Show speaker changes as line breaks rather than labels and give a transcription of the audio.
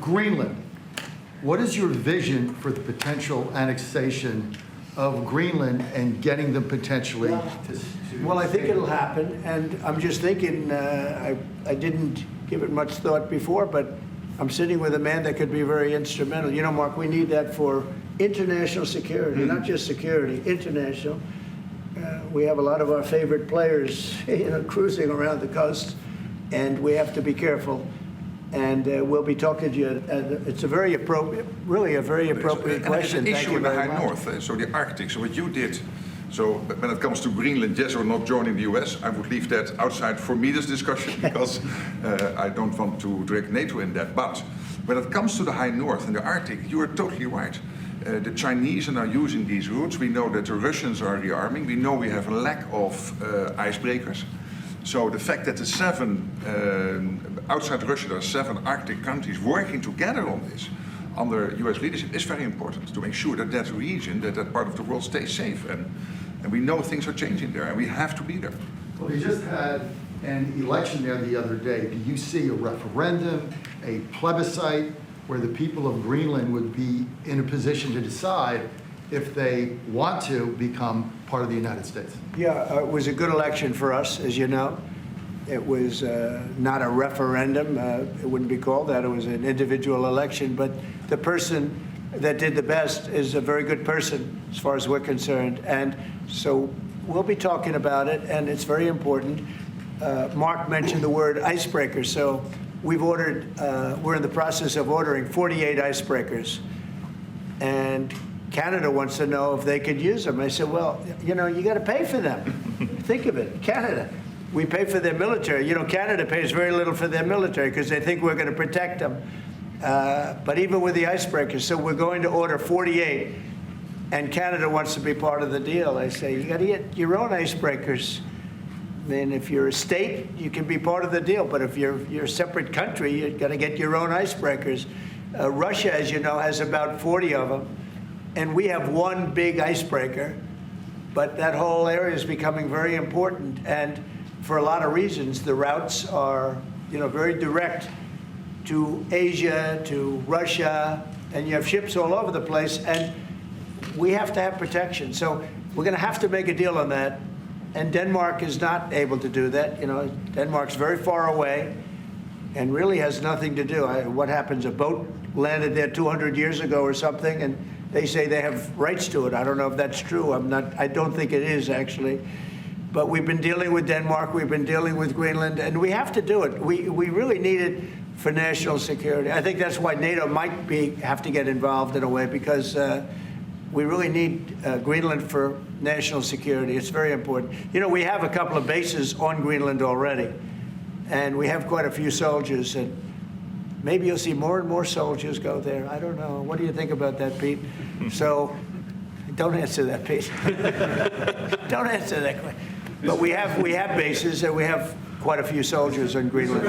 Greenland. What is your vision for the potential annexation of Greenland and getting them potentially to
Well, I think it'll happen, and I'm just thinking, I didn't give it much thought before, but I'm sitting with a man that could be very instrumental. You know, Mark, we need that for international security, not just security, international. We have a lot of our favorite players, you know, cruising around the coast, and we have to be careful. And we'll be talking to you. It's a very appropriate, really a very appropriate question.
There's
Thank
an issue
you
in the
very
high
much.
north, so the Arctic. So what you did, so when it comes to Greenland, yes or not joining the US, I would leave that outside for me, this discussion, because I don't want to drag NATO in that. But when it comes to the high north and the Arctic, you are totally right. The Chinese are now using these routes. We know that the Russians are rearming. We know we have a lack of icebreakers. So the fact that the outside Russia, there are 7 Arctic countries working together on this under US leadership is very important to make sure that that region, that part of the world stays safe. And we know things are changing there and we have to be there.
Well, we just had an election there the other day. Do you see a referendum, a plebiscite, where the people of Greenland would be in a position to decide if they want to become part of the United States?
Yeah, it was a good election for us, as you know. It was not a referendum. It wouldn't be called that. It was an individual election. But the person that did the best is a very good person, as far as we're concerned. And so we'll be talking about it, and it's very important. Mark mentioned the word icebreaker. So we've ordered, we're in the process of ordering 48 icebreakers. And Canada wants to know if they could use them. I said, well, you know, you got to pay for them. Think of it, Canada. We pay for their military. You know, Canada pays very little for their military because they think we're going to protect them. But even with the icebreakers, so we're going to order 48, and Canada wants to be part of the deal. I say, you got to get your own icebreakers. Then if you're a state, you can be part of the deal. But if you're a separate country, you've got to get your own icebreakers. Russia, as you know, has about 40 of them. And we have one big icebreaker, but that whole area is becoming very important. And for a lot of reasons, the routes are, you know, very direct to Asia, to Russia, and you have ships all over the place, and we have to have protection. So we're going to have to make a deal on that. And Denmark is not able to do that. You know, Denmark's very far away and really has nothing to do. What happens? A boat landed there 200 years ago or something, and they say they have rights to it. I don't know if that's true. I don't think it is, actually. But we've been dealing with Denmark, we've been dealing with Greenland, and we have to do it. We really need it for national security. I think that's why NATO might have to get involved in a way, because we really need Greenland for national security. It's very important. You know, we have a couple of bases on Greenland already, and we have quite a few soldiers, and maybe you'll see more and more soldiers go there. I don't know. What do you think about that, Pete? So, don't answer that, Pete. Don't answer that question. But we have bases, and we have quite a few soldiers on Greenland.